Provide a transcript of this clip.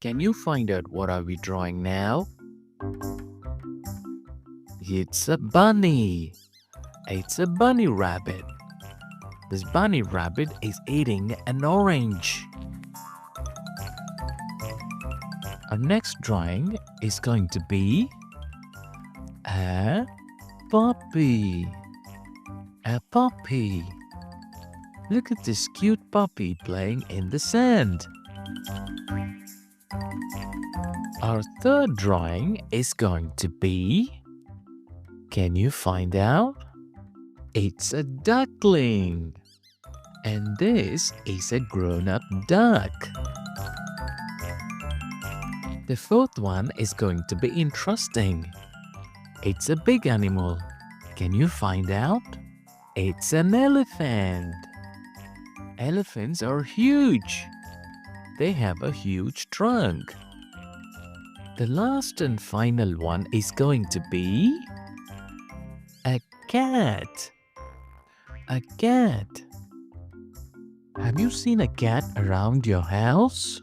Can you find out what are we drawing now? It's a bunny. It's a bunny rabbit. This bunny rabbit is eating an orange. Our next drawing is going to be a puppy. A puppy. Look at this cute puppy playing in the sand. Our third drawing is going to be, can you find out? It's a duckling. And this is a grown-up duck. The fourth one is going to be interesting. It's a big animal. Can you find out? It's an elephant. Elephants are huge. They have a huge trunk. The last and final one is going to be a cat. A cat. Have you seen a cat around your house?